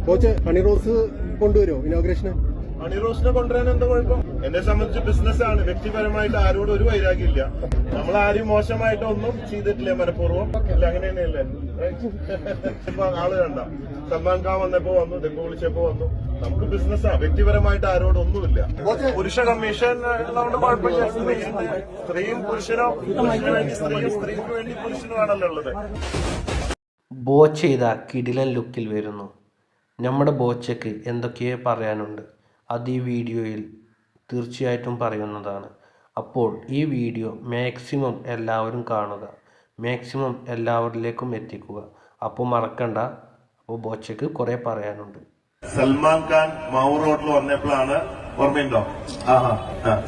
Coach Honey Rose കൊണ്ടുവരുമോ inauguration? Honey റോസിനെ കൊണ്ടുവരാൻ എന്താ കുഴപ്പം? എന്നെ സംബന്ധിച്ച് ബിസിനസ്സാണ്, വ്യക്തിപരമായിട്ട് ആരോടും ഒരു വൈരാഗ്യമില്ല. നമ്മൾ ആരും മോശമായിട്ട് ഒന്നും ചെയ്തിട്ടില്ല മനഃപൂർവ്വം. അല്ല അങ്ങനെ തന്നെയല്ലേ? ഇപ്പൊ ആള് കണ്ട സൽമാൻ ഖാൻ വന്നപ്പോ വന്നു, ഡെങ്കു വിളിച്ചപ്പോ വന്നു. നമുക്ക് ബിസിനസ്സാ, വ്യക്തിപരമായിട്ട് ആരോടും ഒന്നുമില്ല. പുരുഷ കമ്മീഷൻ ഉള്ളതുകൊണ്ട് കുഴപ്പമില്ല. സ്ത്രീയും പുരുഷനോ, പുരുഷന് വേണ്ടി സ്ത്രീയും സ്ത്രീക്ക് വേണ്ടി പുരുഷനുമാണല്ലോ ഉള്ളത്. ബോച്ച ചെയ്ത കിടിലൻ ലുക്കിൽ വരുന്നു. നമ്മുടെ ബോച്ചയ്ക്ക് എന്തൊക്കെയോ പറയാനുണ്ട്, അത് ഈ വീഡിയോയിൽ തീർച്ചയായിട്ടും പറയുന്നതാണ്. അപ്പോൾ ഈ വീഡിയോ മാക്സിമം എല്ലാവരും കാണുക, മാക്സിമം എല്ലാവരിലേക്കും എത്തിക്കുക. അപ്പോൾ മറക്കണ്ട, അപ്പോൾ ബോച്ചയ്ക്ക് കുറെ പറയാനുണ്ട്. സൽമാൻ ഖാൻ മാവൂർ റോഡിൽ വന്നപ്പോഴാണ്, ഓർമ്മയുണ്ടോ?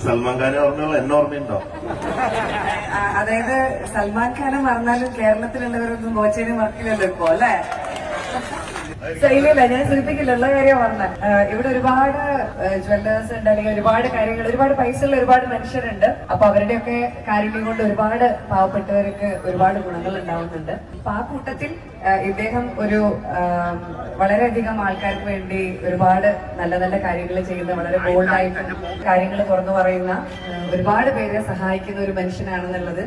സൽമാൻ ഖാനെ ഓർമ്മയുള്ളൂ, എന്നെ ഓർമ്മയുണ്ടോ? അതായത് സൽമാൻ ഖാനെ മറന്നാലും കേരളത്തിലുള്ളവരൊന്നും ബോച്ചേനെ മറക്കില്ലല്ലോ ഇപ്പോ, അല്ലെ? ഇല്ല, ഞാൻ സൂചിപ്പിക്കില്ല കാര്യം പറഞ്ഞത്. ഇവിടെ ഒരുപാട് ജ്വല്ലേഴ്സ് ഉണ്ട്, അല്ലെങ്കിൽ ഒരുപാട് കാര്യങ്ങൾ, ഒരുപാട് പൈസയുള്ള ഒരുപാട് മനുഷ്യരുണ്ട്. അപ്പൊ അവരുടെയൊക്കെ കാര്യം കൊണ്ട് ഒരുപാട് പാവപ്പെട്ടവർക്ക് ഒരുപാട് ഗുണങ്ങൾ ഉണ്ടാവുന്നുണ്ട്. അപ്പൊ ആ കൂട്ടത്തിൽ ഇദ്ദേഹം ഒരു വളരെയധികം ആൾക്കാർക്ക് വേണ്ടി ഒരുപാട് നല്ല നല്ല കാര്യങ്ങൾ ചെയ്യുന്ന, വളരെ ബോൾഡായിട്ട് കാര്യങ്ങൾ തുറന്നു പറയുന്ന, ഒരുപാട് പേരെ സഹായിക്കുന്ന ഒരു മനുഷ്യനാണെന്നുള്ളത്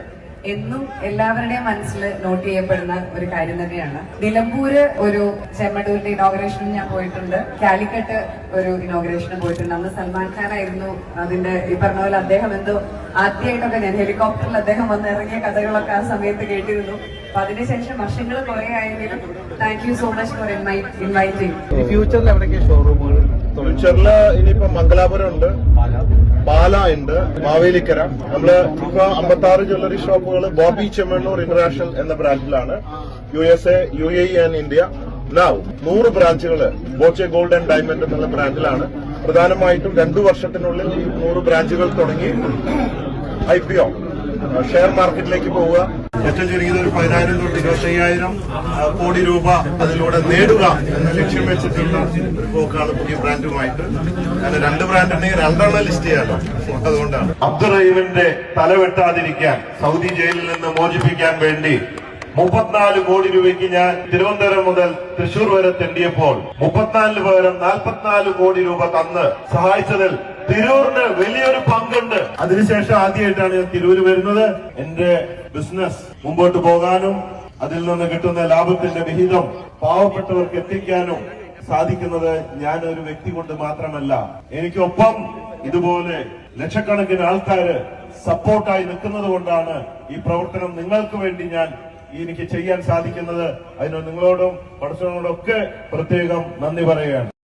എന്നും എല്ലാവരുടെയും മനസ്സിൽ നോട്ട് ചെയ്യപ്പെടുന്ന ഒരു കാര്യം തന്നെയാണ്. നിലമ്പൂര് ഒരു ചെമ്മണ്ണൂരിന്റെ ഇനോഗ്രേഷനും ഞാൻ പോയിട്ടുണ്ട്, കാലിക്കട്ട് ഒരു ഇനോഗ്രേഷനും പോയിട്ടുണ്ട്. അന്ന് സൽമാൻ ഖാൻ ആയിരുന്നു അതിന്റെ, ഈ പറഞ്ഞ പോലെ അദ്ദേഹം എന്തോ ആദ്യമായിട്ടൊക്കെ ഞാൻ ഹെലികോപ്റ്ററിൽ അദ്ദേഹം വന്ന് ഇറങ്ങിയ കഥകളൊക്കെ ആ സമയത്ത് കേട്ടിരുന്നു. അപ്പൊ അതിനുശേഷം വർഷങ്ങൾ കുറെ ആയെങ്കിലും thank you so much for inviting. ഫ്യൂച്ചറിൽ എവിടെയൊക്കെ ഷോറൂമുകൾ? ഫ്യൂച്ചറില് ഇനിയിപ്പോ മംഗലാപുരം ഉണ്ട്, പാല ഉണ്ട്, മാവേലിക്കര. നമ്മള് ഇപ്പൊ 56 ജ്വല്ലറി ഷോപ്പുകൾ ബോബി ചെമ്മണ്ണൂർ ഇന്റർനാഷണൽ എന്ന ബ്രാൻഡിലാണ്. USA, UAE and India. 100 ബ്രാഞ്ചുകള് ബോച്ചെ ഗോൾഡ് ആൻഡ് ഡയമണ്ട് എന്നുള്ള ബ്രാൻഡിലാണ്. പ്രധാനമായിട്ടും 2 വർഷത്തിനുള്ളിൽ ഈ 100 ബ്രാഞ്ചുകൾ തുടങ്ങി IPO ഷെയർ മാർക്കറ്റിലേക്ക് പോവുക. ഏറ്റവും ചുരുങ്ങിയത് ഒരു 10,000 തൊട്ട് 25,000 കോടി രൂപ അതിലൂടെ നേടുക എന്ന ലക്ഷ്യം വെച്ചിട്ടുള്ള ഒരു പോക്കാണ് പുതിയ ബ്രാൻഡുമായിട്ട്. അങ്ങനെ 2 ബ്രാൻഡ് ഉണ്ടെങ്കിൽ 2 ലിസ്റ്റ് ചെയ്യാലോ, അതുകൊണ്ടാണ്. അബ്ദുറഹീമിന്റെ തല വെട്ടാതിരിക്കാൻ, സൗദി ജയിലിൽ നിന്ന് മോചിപ്പിക്കാൻ വേണ്ടി 34 കോടി രൂപയ്ക്ക് ഞാൻ തിരുവനന്തപുരം മുതൽ തൃശൂർ വരെ തെണ്ടിയപ്പോൾ 34 പകരം 44 കോടി രൂപ തന്ന് സഹായിച്ചതിൽ തിരൂരിന് വലിയൊരു പങ്കുണ്ട്. അതിനുശേഷം ആദ്യമായിട്ടാണ് ഞാൻ തിരൂര് വരുന്നത്. എന്റെ ബിസിനസ് മുമ്പോട്ട് പോകാനും അതിൽ നിന്ന് കിട്ടുന്ന ലാഭത്തിന്റെ വിഹിതം പാവപ്പെട്ടവർക്ക് എത്തിക്കാനും സാധിക്കുന്നത് ഞാൻ ഒരു വ്യക്തി കൊണ്ട് മാത്രമല്ല, എനിക്കൊപ്പം ഇതുപോലെ ലക്ഷക്കണക്കിന് ആൾക്കാര് സപ്പോർട്ടായി നിൽക്കുന്നത് കൊണ്ടാണ് ഈ പ്രവർത്തനം നിങ്ങൾക്ക് വേണ്ടി ഞാൻ എനിക്ക് ചെയ്യാൻ സാധിക്കുന്നത്. അതിന് നിങ്ങളോടും പടച്ചവനോടൊക്കെ പ്രത്യേകം നന്ദി പറയുകയാണ്.